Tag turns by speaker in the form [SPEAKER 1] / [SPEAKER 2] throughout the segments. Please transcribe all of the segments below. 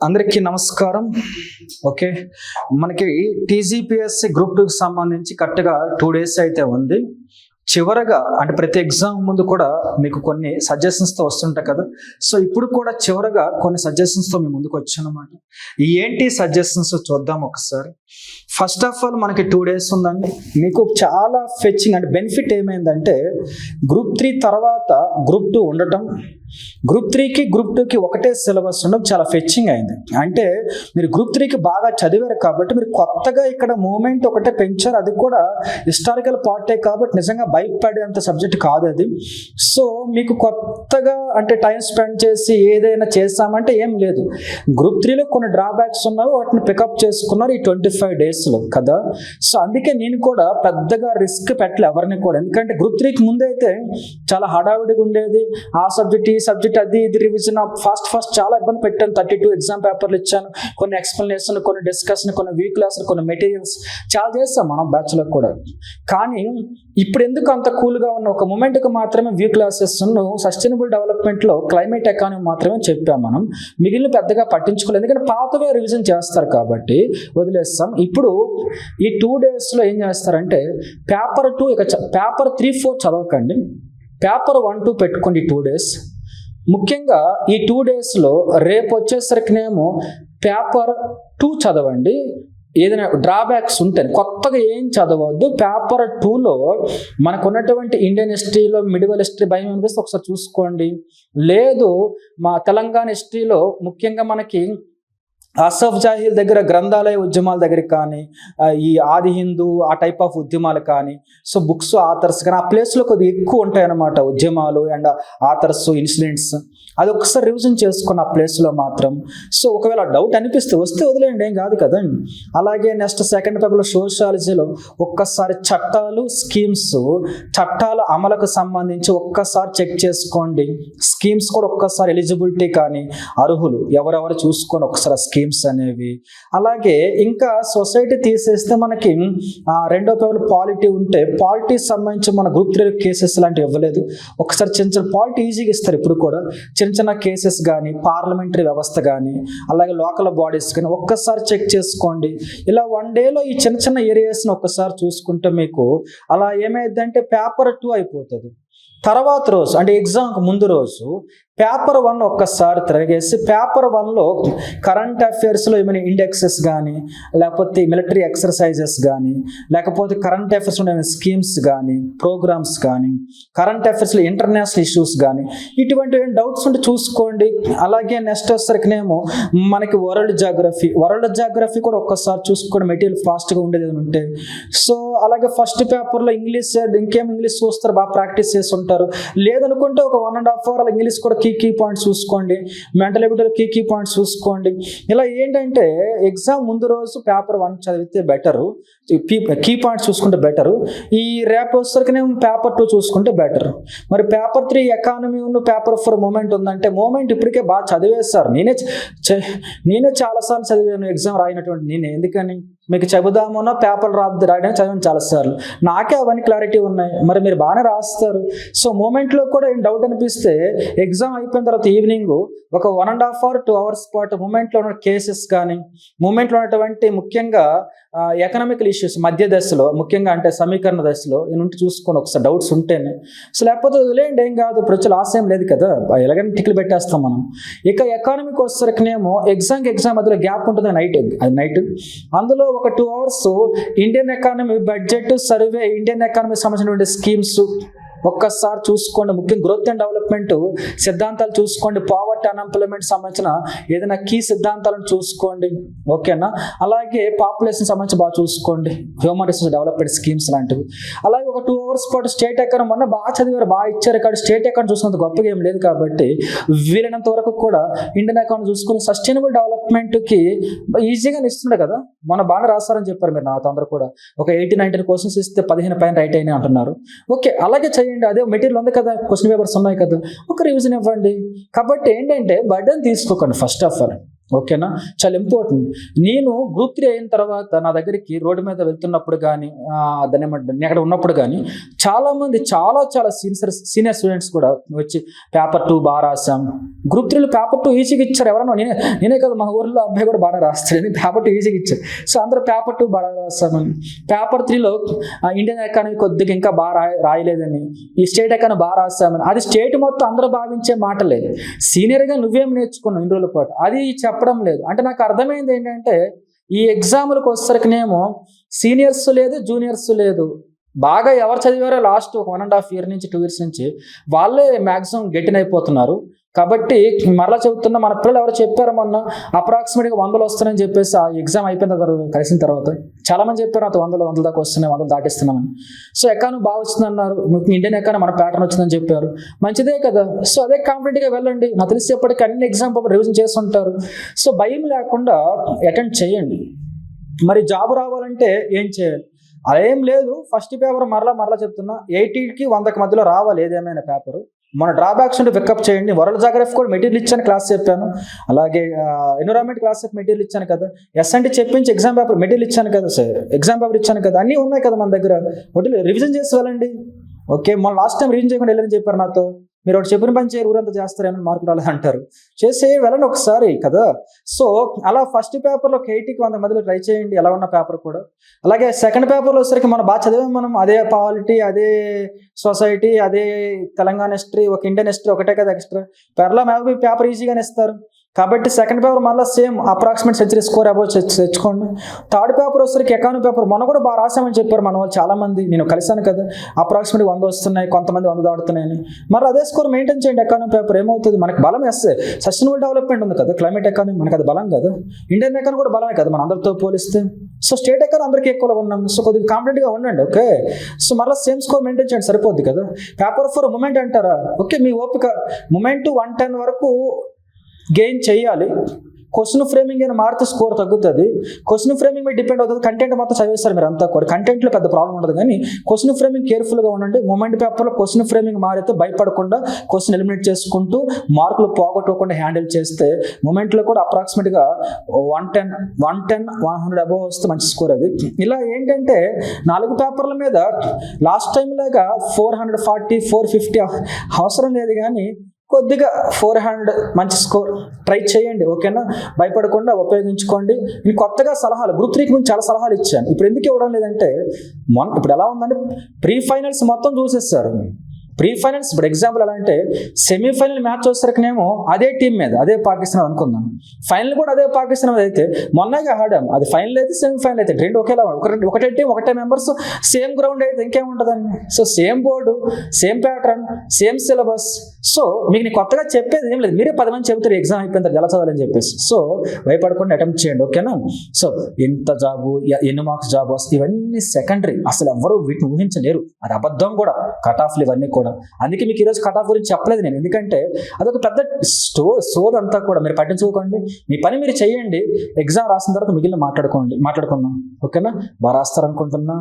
[SPEAKER 1] అందరికీ నమస్కారం. ఓకే, మనకి టీజీపీఎస్సీ గ్రూప్ 2కి సంబంధించి కరెక్ట్గా 2 days అయితే ఉంది. చివరగా అంటే ప్రతి ఎగ్జామ్ ముందు కూడా మీకు కొన్ని సజెషన్స్తో వస్తుంటాయి కదా. సో ఇప్పుడు కూడా చివరగా కొన్ని సజెషన్స్తో మీ ముందుకు వచ్చానమాట. ఏంటి సజెషన్స్ చూద్దాం ఒకసారి. ఫస్ట్ ఆఫ్ ఆల్ మనకి 2 days ఉందండి. మీకు చాలా ఫెచ్చింగ్ అంటే బెనిఫిట్ ఏమైందంటే గ్రూప్ 3 తర్వాత గ్రూప్ 2 ఉండటం, గ్రూప్ 3కి గ్రూప్ 2కి ఒకటే సిలబస్ ఉండడం చాలా ఫెచ్చింగ్ అయింది. అంటే మీరు గ్రూప్ 3కి బాగా చదివారు కాబట్టి మీరు కొత్తగా ఇక్కడ మూమెంట్ ఒకటే పెంచారు. అది కూడా హిస్టారికల్ పార్టే కాబట్టి నిజంగా భయపడేంత సబ్జెక్ట్ కాదు అది. సో మీకు కొత్తగా అంటే టైం స్పెండ్ చేసి ఏదైనా చేస్తామంటే ఏం లేదు. గ్రూప్ 3లో కొన్ని డ్రాబ్యాక్స్ ఉన్నాయి, వాటిని పికప్ చేసుకున్నారు ఈ 25 daysలో కదా. సో అందుకే నేను కూడా పెద్దగా రిస్క్ పెట్టలే ఎవరిని కూడా. ఎందుకంటే గ్రూప్ 3కి ముందైతే చాలా హడావిడిగా ఉండేది. ఆ సబ్జెక్ట్ ఈ సబ్జెక్ట్ అది ఇది రివిజన్ ఫాస్ట్ చాలా ఇబ్బంది పెట్టాను. 32 ఎగ్జామ్ పేపర్లు ఇచ్చాను, కొన్ని ఎక్స్ప్లెనేషన్, కొన్ని డిస్కషన్, కొన్ని వీక్ క్లాసులు, కొన్ని మెటీరియల్స్ చాలా చేస్తాం మనం బ్యాచ్లో కూడా. కానీ ఇప్పుడు ఎందుకు అంత కూల్గా ఉన్న ఒక మూమెంట్కి మాత్రమే వీక్ క్లాసెస్ సస్టైనబుల్ డెవలప్మెంట్లో క్లైమేట్ ఎకానమీ మాత్రమే చెప్పాం మనం. మిగిలిన పెద్దగా పట్టించుకోలేదు, ఎందుకంటే పాతవే రివిజన్ చేస్తారు కాబట్టి వదిలేస్తాం. ఇప్పుడు ఈ 2 daysలో ఏం చేస్తారంటే పేపర్ 2 ఇక పేపర్ 3, 4 చదవకండి, పేపర్ 1, 2 పెట్టుకోండి 2 days. ముఖ్యంగా ఈ 2 daysలో రేపు వచ్చేసరికినేమో పేపర్ 2 చదవండి. ఏదైనా డ్రాబ్యాక్స్ ఉంటే కొత్తగా ఏం చదవద్దు. పేపర్ 2లో మనకు ఉన్నటువంటి ఇండియన్ హిస్టరీలో మిడివల్ హిస్టరీ భయం అనిపిస్తే ఒకసారి చూసుకోండి. లేదు మా తెలంగాణ హిస్టరీలో ముఖ్యంగా మనకి అసఫ్ జాహీల్ దగ్గర గ్రంథాలయ ఉద్యమాల దగ్గర కానీ, ఈ ఆది హిందూ ఆ టైప్ ఆఫ్ ఉద్యమాలు కానీ, సో బుక్స్ ఆథర్స్ కానీ ఆ ప్లేస్లో కొద్దిగా ఎక్కువ ఉంటాయి అన్నమాట ఉద్యమాలు అండ్ ఆథర్స్ ఇన్సిడెంట్స్. అది ఒకసారి రివిజన్ చేసుకున్న ఆ ప్లేస్లో మాత్రం. సో ఒకవేళ డౌట్ అనిపిస్తే వస్తే వదిలేయండి, ఏం కాదు కదా. అలాగే నెక్స్ట్ సెకండ్ పేపర్లో సోషాలజీలో ఒక్కసారి చట్టాలు, స్కీమ్స్, చట్టాల అమలుకు సంబంధించి ఒక్కసారి చెక్ చేసుకోండి. స్కీమ్స్ కూడా ఒక్కసారి ఎలిజిబిలిటీ కానీ అర్హులు ఎవరెవరు చూసుకొని ఒకసారి స్కీమ్స్ అనేవి. అలాగే ఇంకా సొసైటీ తీసేస్తే మనకి రెండో పేపర్ పాలిటీ ఉంటే పాలిటీకి సంబంధించి మన గ్రూప్ 3 కేసెస్ లాంటివి ఇవ్వలేదు. ఒకసారి చిన్న పాలిటీ ఈజీగా ఇస్తారు ఇప్పుడు కూడా. చిన్న కేసెస్ కానీ, పార్లమెంటరీ వ్యవస్థ కానీ, అలాగే లోకల్ బాడీస్ కానీ ఒక్కసారి చెక్ చేసుకోండి. ఇలా 1 dayలో ఈ చిన్న ఏరియాస్ని ఒక్కసారి చూసుకుంటే మీకు అలా ఏమైందంటే పేపర్ 2 అయిపోతుంది. తర్వాత రోజు అంటే ఎగ్జామ్కి ముందు రోజు పేపర్ 1 ఒక్కసారి తిరగేసి పేపర్ 1లో కరెంట్ అఫైర్స్లో ఏమైనా ఇండెక్సెస్ కానీ, లేకపోతే మిలిటరీ ఎక్సర్సైజెస్ కానీ, లేకపోతే కరెంట్ అఫైర్స్లో ఏమైనా స్కీమ్స్ కానీ, ప్రోగ్రామ్స్ కానీ, కరెంట్ అఫైర్స్లో ఇంటర్నేషనల్ ఇష్యూస్ కానీ, ఇటువంటి డౌట్స్ ఉంటే చూసుకోండి. అలాగే నెక్స్ట్ వచ్చేసరికినేమో మనకి వరల్డ్ జాగ్రఫీ కూడా ఒక్కసారి చూసుకోండి, మెటీరియల్ ఫాస్ట్గా ఉండేది ఉంటే. సో అలాగే ఫస్ట్ పేపర్లో ఇంగ్లీష్, ఇంకేం ఇంగ్లీష్ చూస్తారు, బాగా ప్రాక్టీస్ చేసి ఉంటారు. లేదనుకుంటే ఒక 1.5 hour ఇంగ్లీష్ కూడా కీ పాయింట్స్ చూసుకోండి, మెంటల్ ఎబిలిటీలో కీ పాయింట్స్ చూసుకోండి. ఇలా ఏంటంటే ఎగ్జామ్ ముందు రోజు పేపర్ 1 చదివితే బెటరు, కీ పాయింట్స్ చూసుకుంటే బెటరు. ఈ రేపు వచ్చేసరికి పేపర్ 2 చూసుకుంటే బెటర్. మరి పేపర్ 3 ఎకానమీ ఉన్న పేపర్ 4 మూమెంట్ ఉందంటే మూమెంట్ ఇప్పటికే బాగా చదివేస్తారు. నేనే చాలాసార్లు చదివాను ఎగ్జామ్ రాయినటువంటి నేనే. ఎందుకని మీకు చెబుదామన్నా పేపర్ రాయడానికి చదివాను చాలాసార్లు. నాకే అవన్నీ క్లారిటీ ఉన్నాయి. మరి మీరు బాగానే రాస్తారు. సో మూమెంట్లో కూడా ఏం డౌట్ అనిపిస్తే ఎగ్జామ్ అయిపోయిన తర్వాత ఈవినింగ్ ఒక 1.5 hour 2 hours పాటు మూమెంట్లో ఉన్న కేసెస్ కానీ, మూమెంట్లో ఉన్నటువంటి ముఖ్యంగా ఎకనామికల్ ఇష్యూస్ మధ్య దశలో, ముఖ్యంగా అంటే సమీకరణ దశలో నుండి చూసుకొని ఒకసారి డౌట్స్ ఉంటేనే. సో లేకపోతే వదిలేయండి, ఏం కాదు, ఇప్పుడు లాస్ ఏం లేదు కదా, ఎలాగైనా టిక్లు పెట్టేస్తాం మనం. ఇక ఎకానమీకి వచ్చేసరికినేమో ఎగ్జామ్ మధ్యలో గ్యాప్ ఉంటుంది, నైట్ అందులో ఒక 2 hours Indian economy budget survey, Indian ఎకానమీకి సంబంధించినటువంటి స్కీమ్స్ ఒక్కసారి చూసుకోండి. ముఖ్యంగా గ్రోత్ అండ్ డెవలప్మెంట్ సిద్ధాంతాలు చూసుకోండి. పావర్టీ అన్ఎంప్లాయ్మెంట్ సంబంధించిన ఏదైనా కీ సిద్ధాంతాలను చూసుకోండి, ఓకేనా. అలాగే పాపులేషన్ సంబంధించి బాగా చూసుకోండి, హ్యూమన్ రిసోర్స్ డెవలప్మెంట్ స్కీమ్స్ లాంటివి. అలాగే ఒక 2 hours పాటు స్టేట్ ఎకానమీ మొన్న బాగా చదివారు, బాగా ఇచ్చారు. ఇక్కడ స్టేట్ ఎకానమీ చూసుకున్నంత గొప్పగా ఏం లేదు కాబట్టి వీలైనంత వరకు కూడా ఇండియన్ ఎకానమీ చూసుకుని సస్టైనబుల్ డెవలప్మెంట్కి ఈజీగా ఇస్తుండే కదా. మన బాగా రాస్తారని చెప్పారు మీరు నాతో అందరూ కూడా. ఒక 18-19 క్వశ్చన్స్ ఇస్తే 15 పైన రైట్ అయినాయి అంటున్నారు. ఓకే, అలాగే చేయండి. అదే మెటీరియల్ ఉంది కదా, క్వశ్చన్ పేపర్స్ ఉన్నాయి కదా, ఒక రివిజన్ ఇవ్వండి. కాబట్టి ఏంటంటే బర్డెన్ తీసుకోకండి ఫస్ట్ ఆఫ్ ఆల్. ఓకేనా, చాలా ఇంపార్టెంట్. నేను గ్రూప్ 3 అయిన తర్వాత నా దగ్గరికి రోడ్డు మీద వెళ్తున్నప్పుడు కానీ దాని ఏమంటారు నేను అక్కడ ఉన్నప్పుడు కానీ చాలామంది చాలా చాలా సీనియర్ స్టూడెంట్స్ కూడా వచ్చి పేపర్ 2 బాగా రాసాం. గ్రూప్ 3లో పేపర్ 2 ఈజీగా ఇచ్చారు. ఎవరన్నా నేనే కదా, మా ఊర్లో అబ్బాయి కూడా బాగా రాస్తాడు, పేపర్ 2 ఈజీగా ఇచ్చారు. సో అందరూ పేపర్ 2 బాగా రాస్తామని. పేపర్ 3లో ఇండియన్ ఎకానమీ కొద్దిగా ఇంకా బాగా రాయలేదని, ఈ స్టేట్ ఎకానమీ బాగా రాస్తామని. అది స్టేట్ మొత్తం అందరూ భావించే మాటలే. సీనియర్గా నువ్వేం నేర్చుకున్నావు ఇన్ని రోజుల పాటు అది చెప్పడం లేదు. అంటే నాకు అర్థమైంది ఏంటంటే ఈ ఎగ్జాములకు వచ్చేసరికినేమో సీనియర్స్ లేదు, జూనియర్స్ లేదు. బాగా ఎవరు చదివారో లాస్ట్ ఒక 1.5 year నుంచి 2 years నుంచి వాళ్ళే మ్యాక్సిమం గెటిన్ అయిపోతున్నారు. కాబట్టి మరలా చెబుతున్నా, మన పిల్లలు ఎవరు చెప్పారు మొన్న అప్రాక్సిమేట్గా 100 వస్తున్నాయని చెప్పేసి ఆ ఎగ్జామ్ అయిపోయిన తర్వాత కలిసిన తర్వాత చాలామంది చెప్పారు నాతో 100 దాకా వస్తున్నాయి, 100 దాటిస్తున్నామని. సో ఎకానమీ బాగా వచ్చిందన్నారు, ఇండియన్ ఎకానమీ మన ప్యాటర్న్ వచ్చిందని చెప్పారు. మంచిదే కదా. సో అదే కాన్ఫిడెంట్గా వెళ్ళండి. నాకు తెలిసేపటికి అన్ని ఎగ్జామ్ పేపర్ రివిజన్ చేస్తుంటారు. సో భయం లేకుండా అటెండ్ చేయండి. మరి జాబ్ రావాలంటే ఏం చేయాలి? అదేం లేదు, ఫస్ట్ పేపర్ మరలా చెప్తున్నా 80కి 100కి మధ్యలో రావాలి ఏదేమైనా పేపరు. మన డ్రాబ్యాక్స్ ఉంటే పికప్ చేయండి. వరల్డ్ జాగ్రఫీ కూడా మెటీరియల్ ఇచ్చాను, క్లాస్ చెప్పాను. అలాగే ఎన్విరాన్మెంట్ క్లాస్ మెటీరియల్ ఇచ్చాను కదా, ఎస్ఎన్టీ చెప్పించి ఎగ్జామ్ పేపర్ మెటీరియల్ ఇచ్చాను కదా సార్, ఎగ్జామ్ పేపర్ ఇచ్చాను కదా, అన్నీ ఉన్నాయి కదా మన దగ్గర. ఒకటి రివిజన్ చేసి వెళ్ళండి. ఓకే, మన లాస్ట్ టైం రివిజన్ చేయకుండా వెళ్ళని చెప్పారు నాతో. మీరు ఒకటి చెప్పిన పని చేయరు, ఊరంతా చేస్తారేమని మార్కులు రాలేదు అంటారు. చేసే వెళ్ళండి ఒకసారి కదా. సో అలా ఫస్ట్ పేపర్లో 80కి 100 మధ్యలో ట్రై చేయండి, ఎలా ఉన్న పేపర్ కూడా. అలాగే సెకండ్ పేపర్లో వచ్చేసరికి మనం బాగా చదివాం, మనం అదే పాలిటీ, అదే సొసైటీ, అదే తెలంగాణ హిస్టరీ, ఒక ఇండియన్ హిస్టరీ ఒకటే కదా ఎక్స్ట్రా. పెర్లా మేబీ పేపర్ ఈజీగానే ఇస్తారు. కాబట్టి సెకండ్ పేపర్ మళ్ళీ same approximate century score above తెచ్చుకోండి. థర్డ్ పేపర్ వచ్చేసరికి ఎకానమీ పేపర్ మొన్న కూడా బాగా రాసామని చెప్పారు మన వాళ్ళు చాలామంది, నేను కలిసాను కదా. అప్రాక్సిమేట్ 100 వస్తున్నాయి, కొంతమంది 100 దాడుతున్నాయని. మరి అదే స్కోర్ మెయింటైన్ చేయండి. ఎకానమీ పేపర్ ఏమవుతుంది, మనకి బలం వేస్తే సస్టైనబుల్ డెవలప్మెంట్ ఉంది కదా, క్లైమేట్ ఎకానమీ మనకి అది బలం కదా. ఇండియన్ ఎకానమీ కూడా బలమే కదా మన అందరితో పోలిస్తే. సో స్టేట్ ఎకానమీ అందరికీ ఎక్కువగా ఉన్నాం. సో కొద్దిగా కాన్ఫిడెంట్గా ఉండండి. ఓకే, సో మళ్ళీ సేమ్ స్కోర్ మెయింటైన్ చేయండి, సరిపోద్ది కదా. పేపర్ 4 మూమెంట్ అంటారా? ఓకే, మీ ఓపిక. మూమెంట్ 110 వరకు గెయిన్ చేయాలి. క్వశ్చన్ ఫ్రేమింగ్ అయినా మారితే స్కోర్ తగ్గుతుంది. క్వశ్చన్ ఫ్రేమింగ్ మీద డిపెండ్ అవుతుంది. కంటెంట్ మొత్తం చదివేస్తారు మీరు అంతా కూడా, కంటెంట్లో పెద్ద ప్రాబ్లం ఉండదు. కానీ క్వశ్చన్ ఫ్రేమింగ్ కేర్ఫుల్గా ఉండండి. మూమెంట్ పేపర్లో క్వశ్చన్ ఫ్రేమింగ్ మారితే భయపడకుండా క్వశ్చన్ ఎలిమినేట్ చేసుకుంటూ మార్కులు పోగొట్టుకోకుండా హ్యాండిల్ చేస్తే మూమెంట్లో కూడా అప్రాక్సిమేట్గా 110 అబోవ్ వస్తే మంచి స్కోర్ అది. ఇలా ఏంటంటే 4 పేపర్ల మీద లాస్ట్ టైం లాగా 440 450 అవసరం లేదు, కానీ కొద్దిగా 400 మంచి స్కోర్ ట్రై చేయండి. ఓకేనా, భయపడకుండా ఉపయోగించుకోండి. నేను కొత్తగా సలహాలు గ్రూప్ 3 గురించి చాలా సలహాలు ఇచ్చాను. ఇప్పుడు ఎందుకు ఇవ్వడం లేదంటే ఇప్పుడు ఎలా ఉందంటే ప్రీ ఫైనల్స్ మొత్తం చూసేస్తారు. ప్రీ ఫైనల్స్ ఇప్పుడు ఎగ్జాంపుల్ ఎలా అంటే సెమీఫైనల్ మ్యాచ్ వచ్చేసరికినేమో అదే టీం మీద, అదే పాకిస్తాన్ అనుకుందాం. ఫైనల్ కూడా అదే పాకిస్తాన్ మీద అయితే మొన్నగా ఆడాం. అది ఫైనల్ అయితే సెమీఫైనల్ అయితే రెండు ఒకేలా, ఒకటే టీం ఒకటే మెంబర్స్ సేమ్ గ్రౌండ్ అయితే ఇంకేముంటుందండి. So same board, same pattern, same syllabus. So మీకు నేను కొత్తగా చెప్పేది ఏం లేదు, మీరే 10 మంది చెబుతారు ఎగ్జామ్ అయిపోయిన తర్వాత ఎలా చదవాలని చెప్పేసి. సో భయపడకుండా అటెంప్ట్ చేయండి. ఓకేనా. సో ఎంత జాబు, ఎన్ని మార్క్స్ జాబ్ వస్తుంది, ఇవన్నీ సెకండరీ. అసలు ఎవరు వీటిని ఊహించలేరు. అది అబద్ధం కూడా, కట్ ఆఫ్లు ఇవన్నీ కూడా. అందుకే మీకు ఈరోజు కట్ ఆఫ్ గురించి చెప్పలేదు నేను, ఎందుకంటే అదొక పెద్ద సోదంతా కూడా. మీరు పట్టించుకోకండి, మీ పని మీరు చేయండి. ఎగ్జామ్ రాసిన తర్వాత మిగిలిన మాట్లాడుకుందాం. ఓకేనా, బాగా రాస్తారనుకుంటున్నా.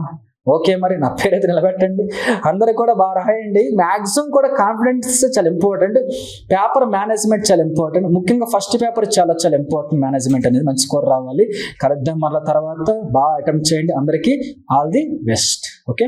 [SPEAKER 1] ఓకే, మరి నా పేరైతే నిలబెట్టండి. అందరూ కూడా బాగా రాయండి. మ్యాక్సిమం కూడా కాన్ఫిడెన్స్ చాలా ఇంపార్టెంట్. పేపర్ మేనేజ్మెంట్ చాలా ఇంపార్టెంట్. ముఖ్యంగా ఫస్ట్ పేపర్ చాలా ఇంపార్టెంట్. మేనేజ్మెంట్ అనేది మంచి స్కోర్ రావాలి. కరెక్ట్గా మళ్ళీ తర్వాత బాగా అటెంప్ట్ చేయండి. అందరికీ ఆల్ ది బెస్ట్. ఓకే.